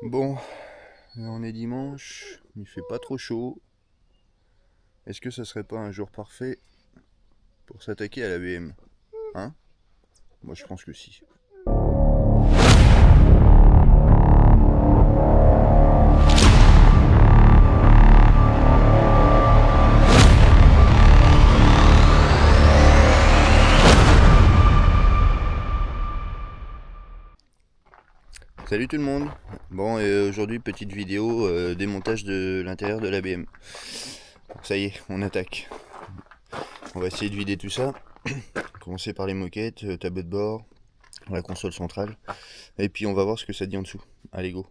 Bon, là on est dimanche, il fait pas trop chaud. Est-ce que ça serait pas un jour parfait pour s'attaquer à la BM? Hein? Moi je pense que si. Salut tout le monde. Bon, et aujourd'hui petite vidéo démontage de l'intérieur de la BM. Ça y est, on attaque. On va essayer de vider tout ça. Commencer par les moquettes, tableau de bord, la console centrale. Et puis on va voir ce que ça dit en dessous. Allez go.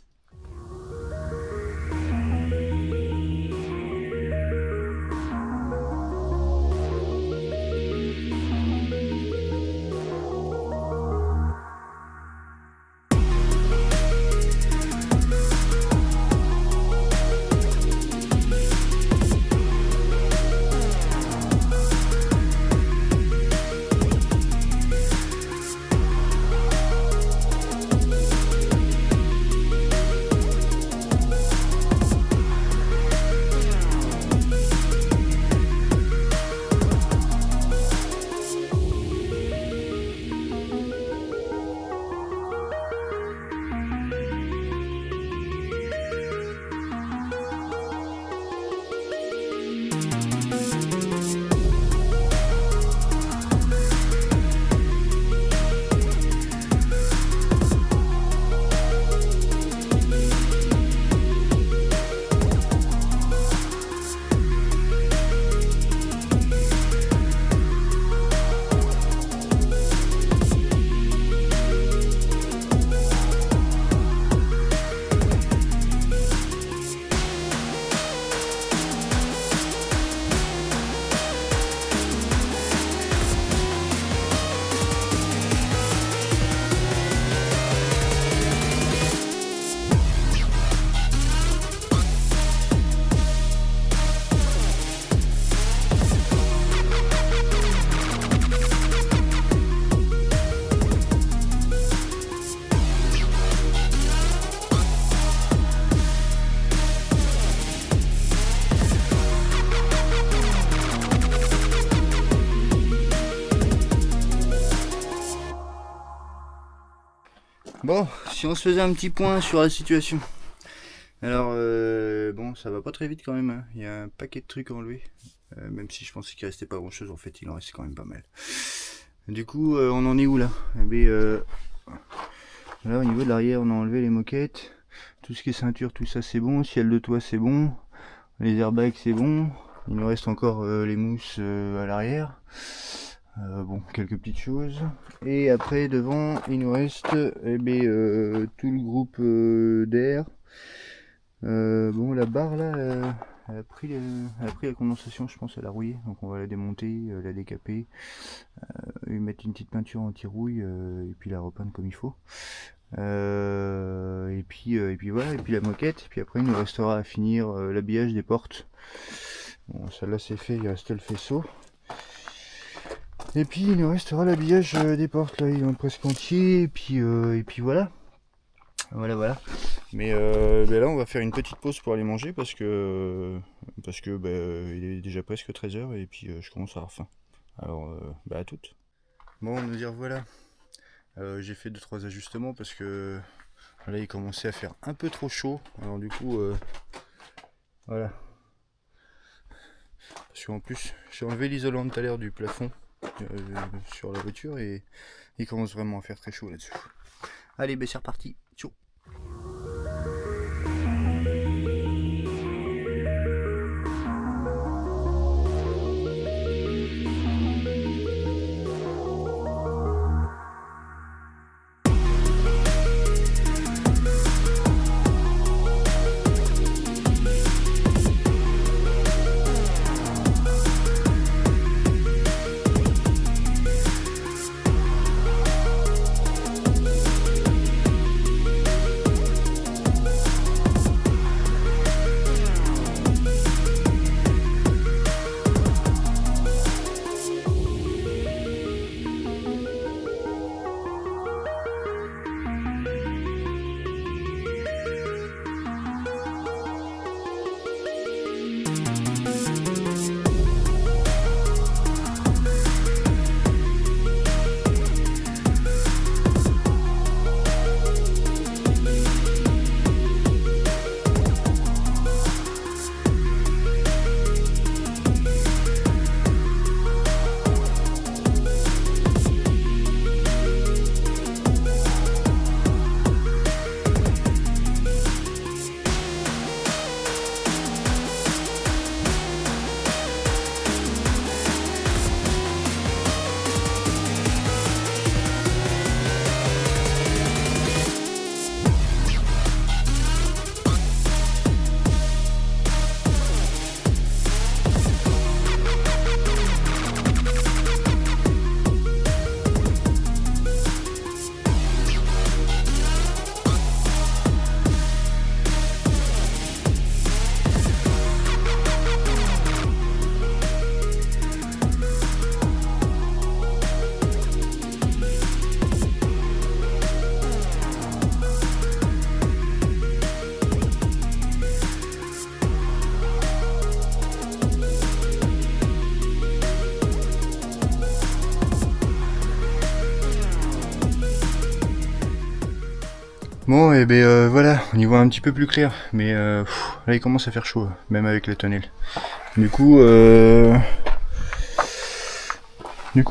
Bon, si on se faisait un petit point sur la situation. Alors, bon, ça va pas très vite quand même, hein. Il y a un paquet de trucs à enlever. Même si je pensais qu'il restait pas grand chose, en fait, il en reste quand même pas mal. Du coup, on en est où là? Eh bien, là, au niveau de l'arrière, on a enlevé les moquettes. Tout ce qui est ceinture, tout ça, c'est bon. Ciel de toit, c'est bon. Les airbags, c'est bon. Il nous reste encore les mousses à l'arrière. Bon, quelques petites choses. Et après, devant, il nous reste tout le groupe d'air. Bon, la barre là, elle a pris la condensation, je pense, elle a rouillé. Donc on va la démonter, la décaper, lui mettre une petite peinture anti-rouille et puis la repeindre comme il faut. Et puis voilà, et puis la moquette. Et puis après, il nous restera à finir l'habillage des portes. Bon, celle-là c'est fait, il reste le faisceau. Et puis il nous restera l'habillage des portes, là ils sont presque entiers, et puis voilà. Voilà. Mais là on va faire une petite pause pour aller manger parce que il est déjà presque 13h et puis je commence à avoir faim. Alors à toutes. Bon, nous dire voilà. J'ai fait 2-3 ajustements parce que là il commençait à faire un peu trop chaud. Alors du coup voilà. Parce qu'en plus j'ai enlevé l'isolant tout à l'heure du plafond. Sur la voiture et il commence vraiment à faire très chaud là-dessus. Allez, c'est reparti. Ciao. Bon, et ben voilà, on y voit un petit peu plus clair, mais là il commence à faire chaud, même avec la tonnelle. Du coup,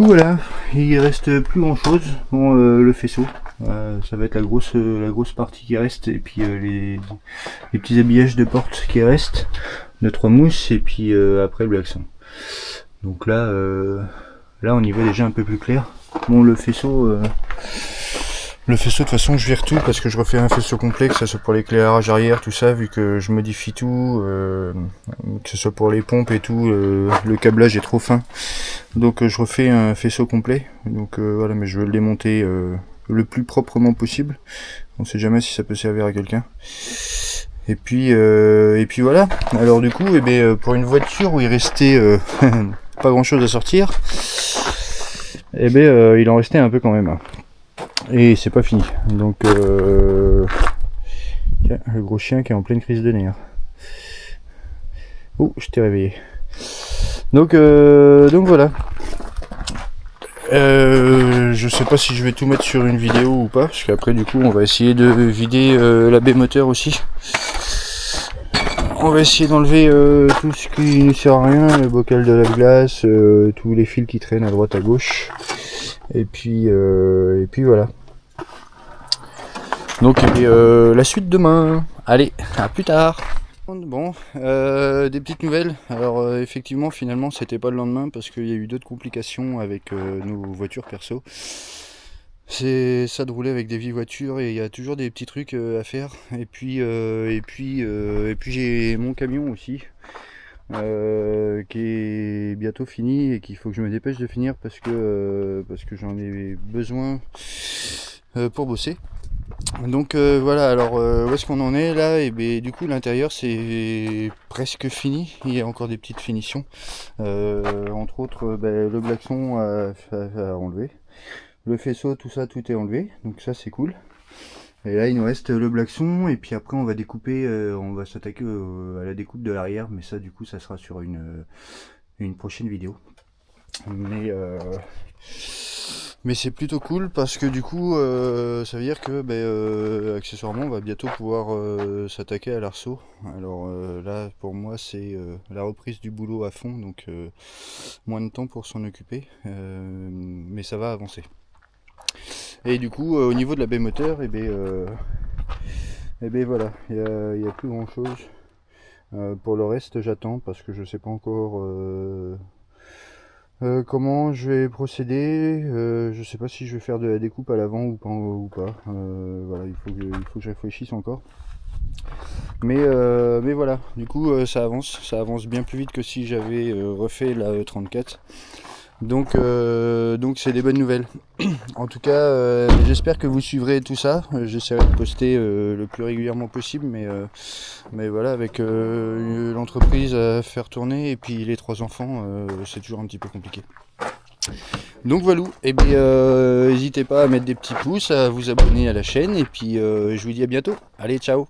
voilà, il reste plus grand chose. Bon, le faisceau, ça va être la grosse partie qui reste, et puis les petits habillages de porte qui restent, de 3 mousses, et puis après le accent. Donc là, on y voit déjà un peu plus clair. Bon, le faisceau, de toute façon, je vire tout parce que je refais un faisceau complet, que ce soit pour l'éclairage arrière, tout ça, vu que je modifie tout, que ce soit pour les pompes et tout, le câblage est trop fin. Donc je refais un faisceau complet. Donc voilà, mais je veux le démonter le plus proprement possible. On sait jamais si ça peut servir à quelqu'un. Et puis voilà. Alors du coup, pour une voiture où il restait pas grand chose à sortir, il en restait un peu quand même. Et c'est pas fini. Donc tiens, le gros chien qui est en pleine crise de nerfs. Oh, je t'ai réveillé. Donc voilà. Je sais pas si je vais tout mettre sur une vidéo ou pas, parce qu'après du coup on va essayer de vider la baie moteur aussi. On va essayer d'enlever tout ce qui ne sert à rien, le bocal de lave-glace, tous les fils qui traînent à droite à gauche. Et puis voilà. Donc la suite demain. Allez, à plus tard. Bon, des petites nouvelles. Alors effectivement, finalement, c'était pas le lendemain parce qu'il y a eu d'autres complications avec nos voitures perso. C'est ça de rouler avec des vieilles voitures et il y a toujours des petits trucs à faire. Et puis j'ai mon camion aussi qui est bientôt fini et qu'il faut que je me dépêche de finir parce que j'en ai besoin pour bosser. Donc voilà, alors où est-ce qu'on en est là? Et du coup l'intérieur c'est presque fini, il y a encore des petites finitions, entre autres le blason à enlever, le faisceau, tout ça, tout est enlevé, donc ça c'est cool. Et là il nous reste le blason et puis après on va découper, on va s'attaquer à la découpe de l'arrière, mais ça du coup ça sera sur une prochaine vidéo. Mais c'est plutôt cool parce que du coup ça veut dire que accessoirement on va bientôt pouvoir s'attaquer à l'arceau. Alors là pour moi c'est la reprise du boulot à fond, donc moins de temps pour s'en occuper, mais ça va avancer. Et du coup au niveau de la baie moteur, voilà, il y a plus grand chose. Pour le reste j'attends parce que je sais pas encore comment je vais procéder. Je sais pas si je vais faire de la découpe à l'avant ou pas. Voilà, il faut que je réfléchisse encore. Mais voilà, du coup ça avance bien plus vite que si j'avais refait la E34. Donc c'est des bonnes nouvelles. En tout cas, j'espère que vous suivrez tout ça. J'essaierai de poster le plus régulièrement possible, mais voilà, avec l'entreprise à faire tourner et puis les 3 enfants, c'est toujours un petit peu compliqué. Donc voilà, et n'hésitez pas à mettre des petits pouces, à vous abonner à la chaîne, et puis je vous dis à bientôt. Allez, ciao!